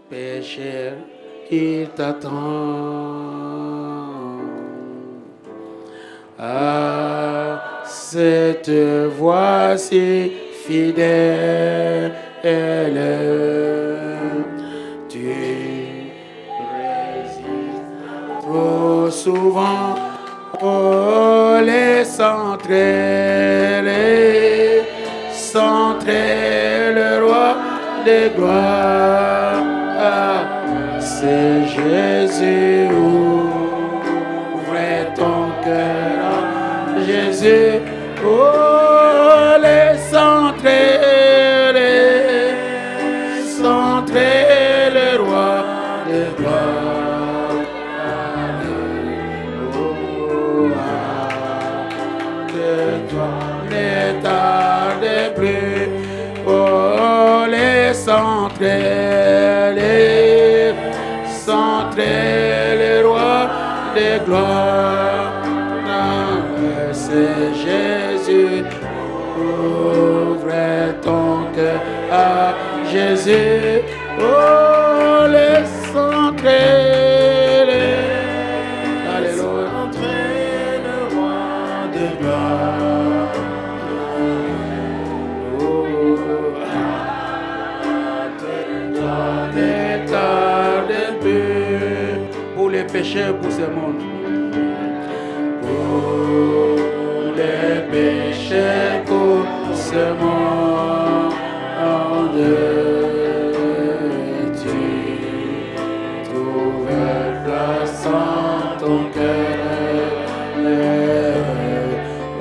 pécheur, il t'attend. Ah, cette voix si fidèle, tu résistes trop souvent. Oh, les centrés, le roi de gloire. Ah, c'est Jésus, ouvre ton cœur à Jésus. Oh, les centrés, le roi de gloire. Ne tarde plus, oh les centrés, le roi de gloire, c'est Jésus, ouvre ton cœur à Jésus, oh les centrés, alléluia, le roi de gloire. Pour les pécheurs, pour ce monde. Pour les pécheurs, pour ce monde. Tu trouves place en ton cœur.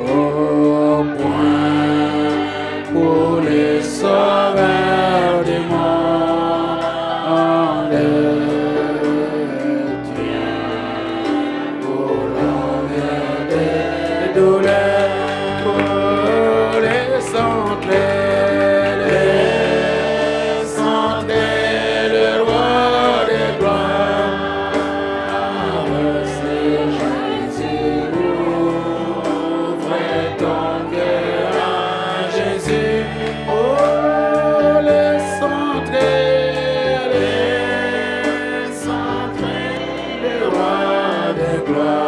Au point pour les sauveurs du monde. Pour l'envers des douleurs, pour les centrés, le roi des gloires. C'est Jésus, ouvre ton cœur à Jésus. Oh, les centrés, le roi des gloires.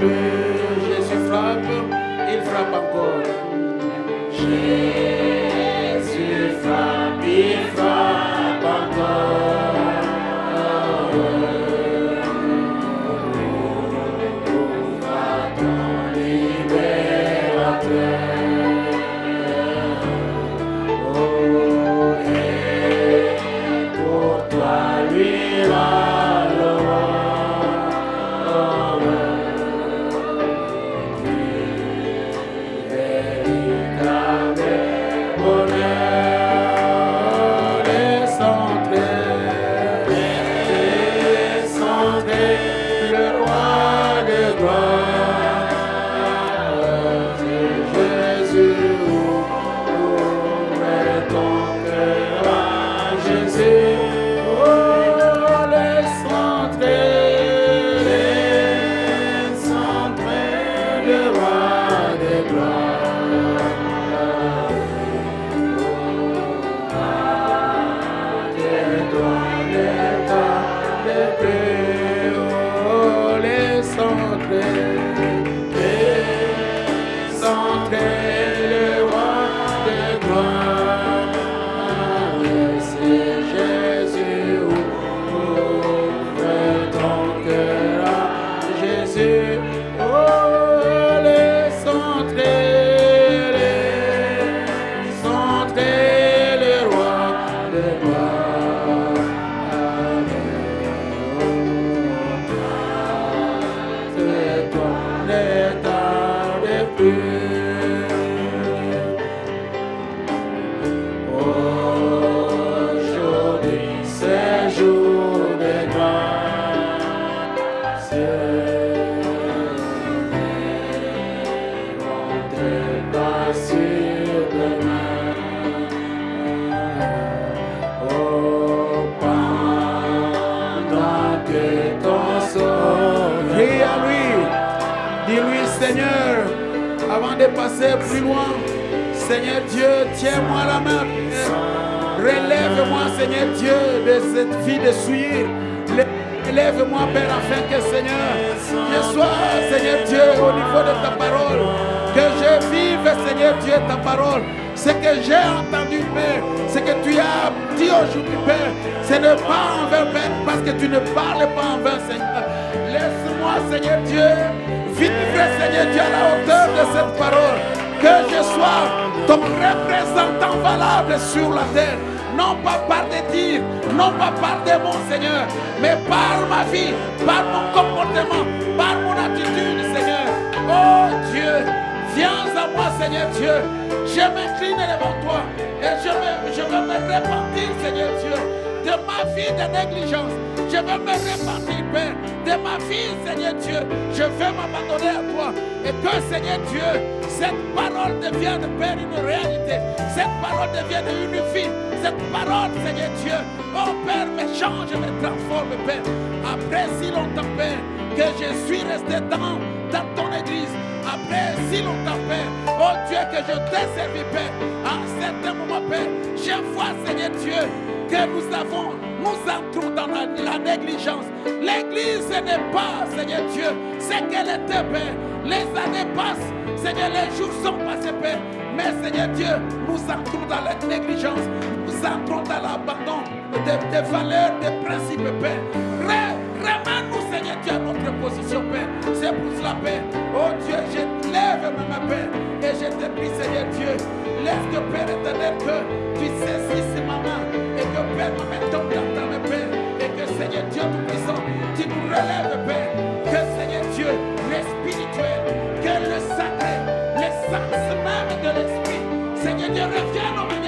Jésus frappe, il frappe encore. Jésus frappe, il frappe encore. Ton libérateur. Oh, et pour toi lui va le roi. Véritable bonheur, les centrés, le roi de gloire. Jésus, ouvre ton cœur à Jésus. Oh, les centrés, le roi de gloire. Tais-toi, l'état de paix, oh, les centrés, le roi de gloire. C'est Jésus, ouvre ton cœur à Jésus. Oh, les centrés, le roi de gloire. C'est toi l'état de plus. Aujourd'hui, c'est jour de gloire. On te bat sur demain. Oh, pendant que ton sort, crie à lui, dis-lui Seigneur, Avant de passer plus loin, Seigneur Dieu, tiens-moi la main. Relève-moi, Seigneur Dieu, de cette vie de souillure. Élève-moi, Père, afin que, Seigneur, je sois, Seigneur Dieu, au niveau de ta parole. Que je vive, Seigneur Dieu, ta parole. Ce que j'ai entendu, Père, ce que tu as dit aujourd'hui, Père, ce n'est pas en vain, Père, parce que tu ne parles pas en vain, Seigneur. Laisse-moi, Seigneur Dieu, vivre, Seigneur Dieu, à la hauteur de cette parole. Que je sois ton représentant valable sur la terre. Non pas par des dires, non pas par des mots, Seigneur, mais par ma vie, par mon comportement, par mon attitude, Seigneur. Oh Dieu, viens à moi, Seigneur Dieu. Je m'incline devant toi et je veux me repentir, Seigneur Dieu, de ma vie de négligence. Je veux me repentir, Père, de ma vie, Seigneur Dieu. Je veux m'abandonner à toi et que, Seigneur Dieu, cette parole devienne, Père, une réalité. Cette parole devienne une vie. Cette parole, Seigneur Dieu, oh Père, me change, me transforme, Père. Après si longtemps, Père, que je suis resté dans ton église. Après si longtemps, Père, oh Dieu, que je t'ai servi, Père. À un certain moment, Père, je vois, Seigneur Dieu, que nous entrons dans la négligence. L'église, ce n'est pas, Seigneur Dieu, ce qu'elle était, Père. Les années passent, Seigneur, les jours sont passés, Père. Mais, Seigneur Dieu, nous entrons dans la négligence. Nous entrons dans l'abandon des valeurs, des principes, Père. Ramène-nous, Seigneur Dieu, à notre position, Père. C'est pour cela, Père. Oh Dieu, je lève ma Père. Et je te prie, Seigneur Dieu, laisse que, Père éternel, que tu saisisses ma main. Et que, Père, ma main tombe dans ta main, Père. Et que, Seigneur Dieu Tout-Puissant, tu nous relèves, Père. Que, Seigneur Dieu, le spirituel, que le sacré, l'essence même de l'esprit, Seigneur Dieu, revienne au